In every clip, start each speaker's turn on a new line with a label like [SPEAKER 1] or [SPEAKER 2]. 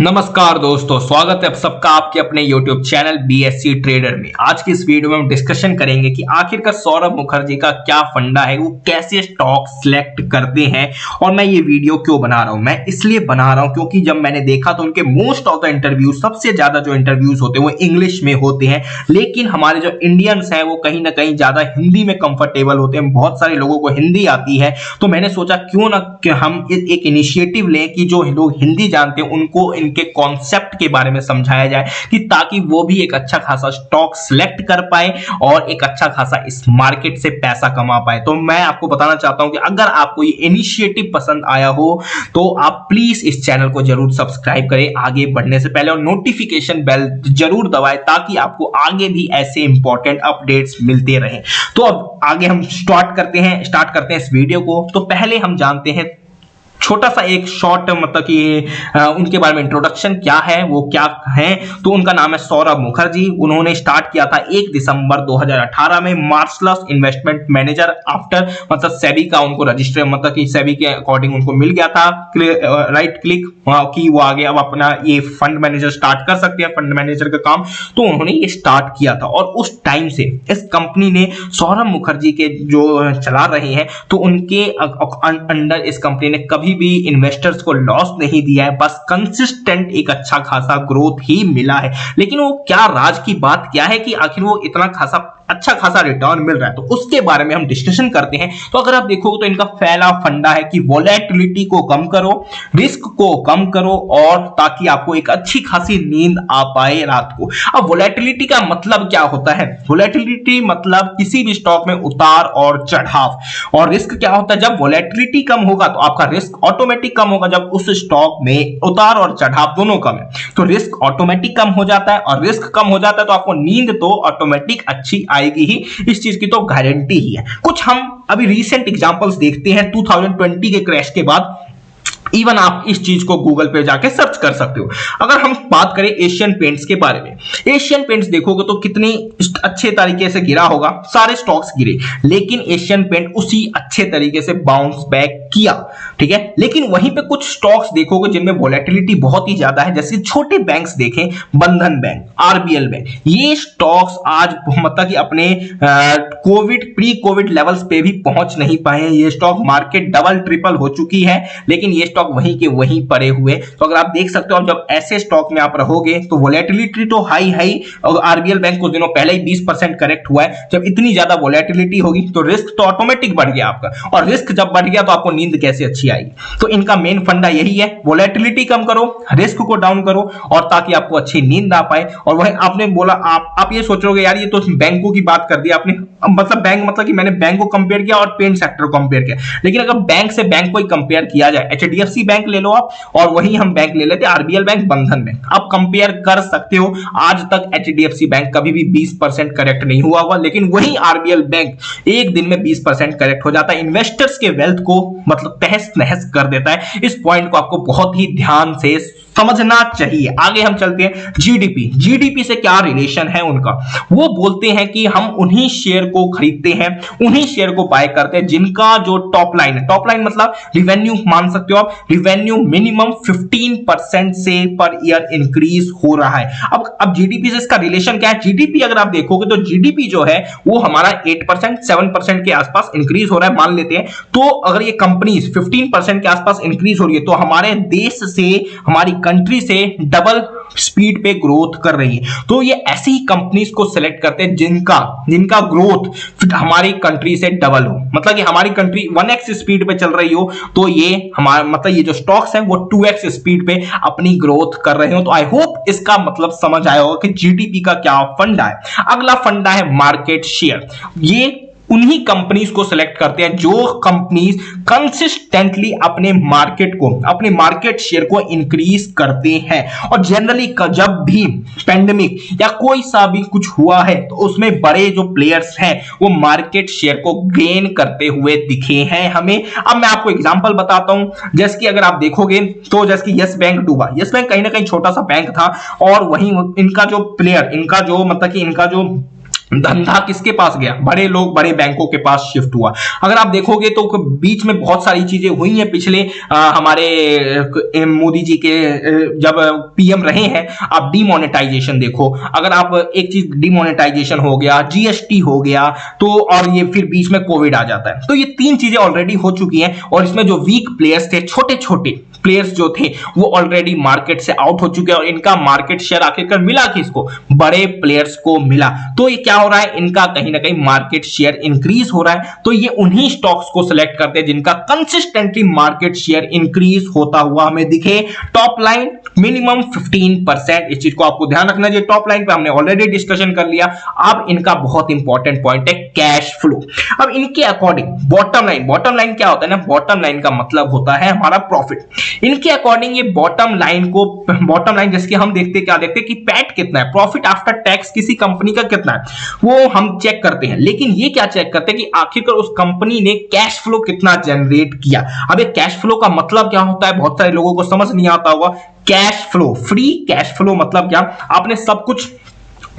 [SPEAKER 1] नमस्कार दोस्तों, स्वागत है आप सबका आपके अपने YouTube चैनल BSC ट्रेडर में। आज की इस वीडियो में हम डिस्कशन करेंगे कि आखिरकार सौरभ मुखर्जी का क्या फंडा है, वो कैसे स्टॉक सिलेक्ट करते हैं और मैं ये वीडियो क्यों बना रहा हूं। मैं इसलिए बना रहा हूं क्योंकि जब मैंने देखा तो उनके मोस्ट ऑफ द इंटरव्यूज, सबसे ज्यादा जो इंटरव्यूज होते हैं वो इंग्लिश में होते हैं, लेकिन हमारे जो इंडियंस हैं वो कहीं ना कहीं ज्यादा हिंदी में कंफर्टेबल होते हैं। बहुत सारे लोगों को हिंदी आती है, तो मैंने सोचा क्यों ना कि हम एक इनिशिएटिव लें कि जो लोग हिंदी जानते हैं उनको इनके कॉन्सेप्ट के बारे में समझाया जाए, कि ताकि वो भी एक अच्छा खासा स्टॉक सिलेक्ट कर पाए और एक अच्छा खासा इस मार्केट से पैसा कमा पाए। तो मैं आपको बताना चाहता हूं कि अगर आपको ये इनिशिएटिव पसंद आया हो तो आप प्लीज इस चैनल को जरूर सब्सक्राइब करें आगे बढ़ने से पहले, और नोटिफिकेशन बेल जरूर दबाएं ताकि आपको आगे भी ऐसे इंपॉर्टेंट अपडेट्स मिलते रहें। तो अब आगे हम स्टार्ट करते हैं इस वीडियो को। तो पहले हम जानते हैं छोटा सा एक शॉर्ट, मतलब कि उनके बारे में इंट्रोडक्शन क्या है, वो क्या है। तो उनका नाम है सौरभ मुखर्जी। उन्होंने स्टार्ट किया था 1 दिसंबर 2018 में मार्शलस इन्वेस्टमेंट मैनेजर आफ्टर, मतलब सेबी का उनको रजिस्टर, मतलब कि सेबी के अकॉर्डिंग उनको मिल गया था राइट क्लिक कि वो आगे अब अपना ये फंड मैनेजर स्टार्ट कर सकते हैं, फंड मैनेजर का काम। तो उन्होंने ये स्टार्ट किया था और उस टाइम से इस कंपनी ने सौरभ मुखर्जी के जो चला रहे हैं, तो उनके अंडर इस कंपनी ने कभी भी इन्वेस्टर्स को लॉस नहीं दिया है, बस कंसिस्टेंट एक अच्छा खासा ग्रोथ ही मिला है। लेकिन वो क्या राज की बात क्या है कि आखिर वो इतना अच्छा खासा रिटर्न मिल रहा है, तो उसके बारे में हम डिस्कशन करते हैं। तो अगर आप देखोगे तो इनका पहला फंडा है कि वोलेटिलिटी को कम करो, रिस्क को कम करो, और ताकि आपको एक अच्छी खासी नींद आ पाए रात को। अब वोलेटिलिटी का मतलब क्या होता है? वोलेटिलिटी मतलब किसी भी स्टॉक में उतार और चढ़ाव, और रिस्क क्या होता है? जब वोलेटिलिटी कम होगा तो आपका रिस्क ऑटोमेटिक कम होगा। जब उस स्टॉक में उतार और चढ़ाव दोनों कम है तो रिस्क ऑटोमेटिक कम हो जाता है, और रिस्क कम हो जाता है तो आपको नींद तो ऑटोमेटिक अच्छी आएगी ही, इस चीज की तो गारंटी ही है। कुछ हम अभी रीसेंट एग्जांपल्स देखते हैं 2020 के क्रैश के बाद। इवन आप इस चीज को गूगल पे जाके सर्च कर सकते हो। अगर हम बात करें एशियन पेंट्स के बारे में, एशियन पेंट्स देखोगे तो कितनी अच्छे तरीके से गिरा होगा, सारे स्टॉक्स गिरे, लेकिन एशियन पेंट उसी अच्छे तरीके से बाउंस बैक किया, ठीक है। लेकिन वहीं पे कुछ स्टॉक्स देखोगे जिनमें वोलेटिलिटी बहुत ही ज्यादा है, जैसे छोटे बैंक्स देखें, बंधन बैंक, आरबीएल बैंक, ये स्टॉक्स आज मतलब कि अपने प्री कोविड लेवल्स पे भी पहुंच नहीं पाए। ये स्टॉक मार्केट डबल ट्रिपल हो चुकी है, लेकिन ये स्टॉक वहीं के वहीं पड़े हुए। तो अगर आप देख सकते हो, जब ऐसे स्टॉक में आप रहोगे तो वोलेटिलिटी तो हाई, और आरबीएल बैंक कुछ दिनों पहले ही 20% करेक्ट हुआ है। जब इतनी ज्यादा वोलेटिलिटी होगी तो रिस्क तो ऑटोमेटिक बढ़ गया आपका, और रिस्क जब बढ़ गया तो आपको नींद कैसे अच्छी आएगी। तो इनका मेन फंडा यही है, वोलेटिलिटी कम करो, रिस्क को डाउन करो, और ताकि आपको अच्छी नींद आ पाए। और वही आपने बोला, आप ये सोच रहे यार ये तो बैंकों की बात कर दी आपने, मतलब बैंक, मतलब कि मैंने बैंक को कंपेयर किया और पेंट सेक्टर को कंपेयर किया। लेकिन अगर बैंक से बैंक को ही कंपेयर किया जाए, एचडीएफसी बैंक ले लो आप, और वही हम बैंक ले लेते आरबीएल बैंक, बंधन बैंक, आप कंपेयर कर सकते हो। आज तक एचडीएफसी बैंक कभी भी 20% करेक्ट नहीं हुआ हुआ, लेकिन वही आरबीएल बैंक एक दिन में 20% करेक्ट हो जाता है। इन्वेस्टर्स के वेल्थ को मतलब तहस नहस कर देता है। इस पॉइंट को आपको बहुत ही ध्यान से समझना चाहिए। आगे हम चलते हैं, जीडीपी से क्या रिलेशन है उनका। वो बोलते हैं कि हम उन्हीं शेयर को खरीदते हैं, उन्हीं शेयर को बाय करते हैं जिनका जो टॉप लाइन है, टॉप लाइन मतलब रिवेन्यू मान सकते हो आप, रिवेन्यू मिनिमम 15% से पर ईयर इंक्रीज हो रहा है। अब जीडीपी से इसका रिलेशन क्या है? जीडीपी अगर आप देखोगे तो जीडीपी जो है वो हमारा 8% 7% के आसपास इंक्रीज हो रहा है मान लेते हैं। तो अगर ये कंपनी 15% के आसपास इंक्रीज हो रही है तो हमारे देश से, हमारी कंट्री से डबल स्पीड पे ग्रोथ कर रही है। तो ये ऐसी ही कंपनीज को सिलेक्ट करते हैं जिनका ग्रोथ हमारी कंट्री से डबल हो, मतलब कि हमारी कंट्री 1x स्पीड पे चल रही हो, तो ये हमारा मतलब ये जो स्टॉक्स हैं वो 2x स्पीड पे अपनी ग्रोथ कर रहे हो। तो आई होप इसका मतलब समझ आया होगा कि जीडीपी का क्या फंडा है। अगला फंडा है मार्केट शेयर। ये उन्हीं कंपनीज को सिलेक्ट करते हैं जो कंपनीज कंसिस्टेंटली अपने मार्केट शेयर को इंक्रीज करते हैं। और जनरली जब भी पेंडेमिक या कोई सा भी कुछ हुआ है तो उसमें बड़े जो प्लेयर्स हैं वो मार्केट शेयर को गेन करते हुए दिखे हैं हमें। अब मैं आपको एग्जांपल बताता हूं, जैसे कि अगर आप देखोगे तो जैसे कि यस बैंक डूबा, यस बैंक कहीं ना कहीं छोटा सा बैंक था, और वहीं इनका जो प्लेयर, इनका जो मतलब कि इनका जो धंधा किसके पास गया, बड़े लोग बड़े बैंकों के पास शिफ्ट हुआ। अगर आप देखोगे तो बीच में बहुत सारी चीजें हुई हैं पिछले हमारे मोदी जी के जब पीएम रहे हैं। आप डीमोनेटाइजेशन देखो, अगर आप एक चीज डीमोनेटाइजेशन हो गया, जीएसटी हो गया, तो और ये फिर बीच में कोविड आ जाता है। तो ये तीन चीजें ऑलरेडी हो चुकी हैं और इसमें जो वीक प्लेयर्स थे, छोटे छोटे प्लेयर्स जो थे, वो ऑलरेडी मार्केट से आउट हो चुके हैं और इनका मार्केट शेयर आखिरकार मिला किसको, बड़े प्लेयर्स को मिला। तो ये क्या हो रहा है, इनका कहीं ना कहीं मार्केट शेयर इंक्रीज हो रहा है। तो ये उन्हीं स्टॉक्स को सिलेक्ट करते हैं जिनका कंसिस्टेंटली मार्केट शेयर इंक्रीज होता हुआ हमें दिखे। टॉप लाइन मिनिमम 15%, इस चीज को आपको ध्यान रखना चाहिए। टॉप लाइन पे हमने ऑलरेडी डिस्कशन कर लिया। अब इनका बहुत इंपॉर्टेंट पॉइंट है कैश फ्लो। अब इनके अकॉर्डिंग बॉटम लाइन क्या होता है ना, बॉटम लाइन का मतलब होता है हमारा प्रॉफिट। इनके अकॉर्डिंग ये बॉटम लाइन जैसे कि हम देखते कि पैट कितना है, प्रॉफिट आफ्टर टैक्स किसी कंपनी का कितना है, वो हम चेक करते हैं। लेकिन ये क्या चेक करते हैं कि आखिरकार उस कंपनी ने कैश फ्लो कितना जनरेट किया। अब ये कैश फ्लो का मतलब क्या होता है, बहुत सारे लोगों को समझ नहीं आता होगा। Cash flow, free cash flow मतलब क्या, आपने सब कुछ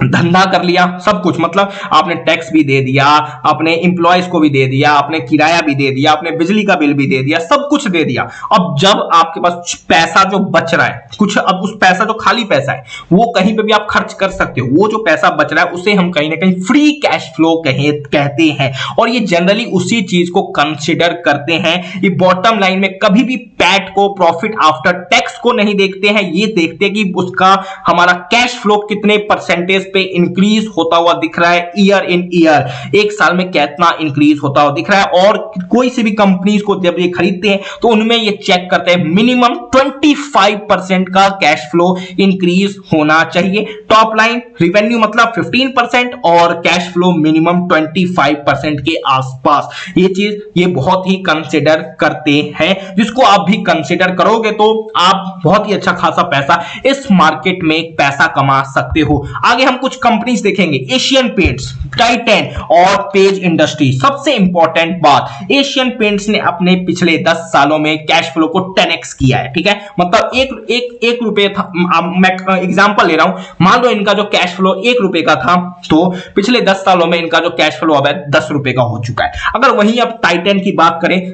[SPEAKER 1] धंधा कर लिया, सब कुछ मतलब आपने टैक्स भी दे दिया, आपने इंप्लॉयज को भी दे दिया, आपने किराया भी दे दिया, आपने बिजली का बिल भी दे दिया, सब कुछ दे दिया। अब जब आपके पास पैसा जो बच रहा है कुछ, अब उस पैसा जो खाली पैसा है वो कहीं पे भी आप खर्च कर सकते हो। वो जो पैसा बच रहा है उसे हम कहीं ना कहीं फ्री कैश फ्लो कहते हैं और ये जनरली उसी चीज को कंसिडर करते हैं। ये बॉटम लाइन में कभी भी पैट को, प्रॉफिट आफ्टर टैक्स को नहीं देखते हैं, ये देखते हैं कि उसका हमारा कैश फ्लो कितने परसेंटेज पे इंक्रीज होता हुआ दिख रहा है, ईयर इन ईयर, एक साल में कितना इंक्रीज होता हुआ दिख रहा है। और कोई सी भी कंपनीज को जब ये खरीदते हैं तो उनमें ये चेक करते हैं मिनिमम 25% का कैश फ्लो इंक्रीज होना चाहिए। टॉप लाइन रिवेन्यू मतलब 15% और कैश फ्लो मिनिमम 25% के आसपास। ये चीज ये बहुत ही कंसिडर करते हैं, जिसको आप भी कंसिडर करोगे तो आप बहुत ही अच्छा खासा पैसा इस मार्केट में पैसा कमा सकते हो। आगे हम कुछ कंपनीज देखेंगे, एशियन पेंट्स, टाइटन और पेज इंडस्ट्री। सबसे इंपॉर्टेंट बात, एशियन पेंट्स ने अपने पिछले 10 सालों में कैश फ्लो को 10x किया है। ठीक है, मतलब एक रुपए था, मैं एग्जांपल ले रहा हूं, मान लो इनका जो कैश फ्लो 1 रुपए का था तो पिछले 10 सालों में इनका जो कैश फ्लो अब है 10 रुपए का हो चुका है। अगर वहीं अब टाइटन की बात करें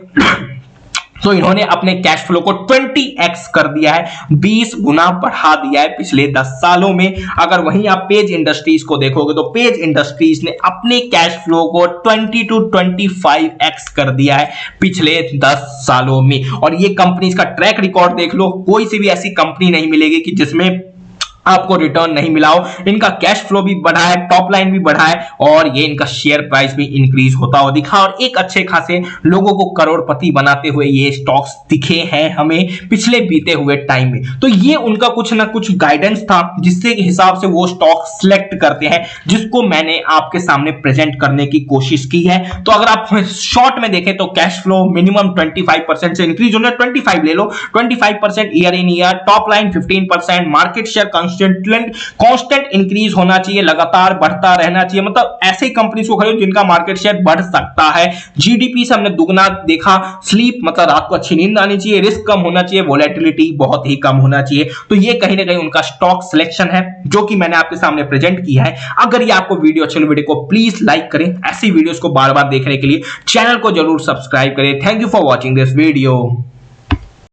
[SPEAKER 1] तो इन्होंने अपने कैश फ्लो को 20x कर दिया है, 20 गुना बढ़ा दिया है पिछले 10 सालों में। अगर वहीं आप पेज इंडस्ट्रीज को देखोगे तो पेज इंडस्ट्रीज ने अपने कैश फ्लो को 20 to 25x कर दिया है पिछले 10 सालों में। और ये कंपनीज का ट्रैक रिकॉर्ड देख लो, कोई सी भी ऐसी कंपनी नहीं मिलेगी कि जिसमें आपको रिटर्न नहीं मिला हो। इनका कैश फ्लो भी बढ़ा है, टॉप लाइन भी बढ़ा है और ये इनका शेयर प्राइस भी इंक्रीज होता हुआ दिखा और एक अच्छे खासे लोगों को करोड़पति बनाते हुए ये स्टॉक्स दिखे हैं हमें पिछले बीते हुए टाइम में। तो ये उनका कुछ ना कुछ गाइडेंस था जिससे हिसाब से वो स्टॉक सिलेक्ट करते हैं, जिसको मैंने आपके सामने प्रेजेंट करने की कोशिश की है। तो अगर आप शॉर्ट में देखें तो कैश फ्लो मिनिमम 25% से इंक्रीज होना, 25 ले लो, 25% year in year, top line 15%, market share constant increase होना चाहिए, लगातार बढ़ता रहना चाहिए। मतलब ऐसे कंपनीज को खरीदो जिनका मार्केट शेयर बढ़ सकता है। जीडीपी से हमने दुगना देखा, स्लीप मतलब रात को अच्छी नींद आनी चाहिए, रिस्क कम होना चाहिए, वोलेटिलिटी बहुत ही कम होना चाहिए। तो ये कहीं ना कहीं उनका स्टॉक सिलेक्शन है जो कि मैंने आपके सामने प्रेजेंट किया है। अगर ये आपको वीडियो अच्छी लगी, वीडियो को प्लीज लाइक करें। ऐसी वीडियोस को बार बार देखने के लिए चैनल को जरूर सब्सक्राइब करें। Thank you for watching this video.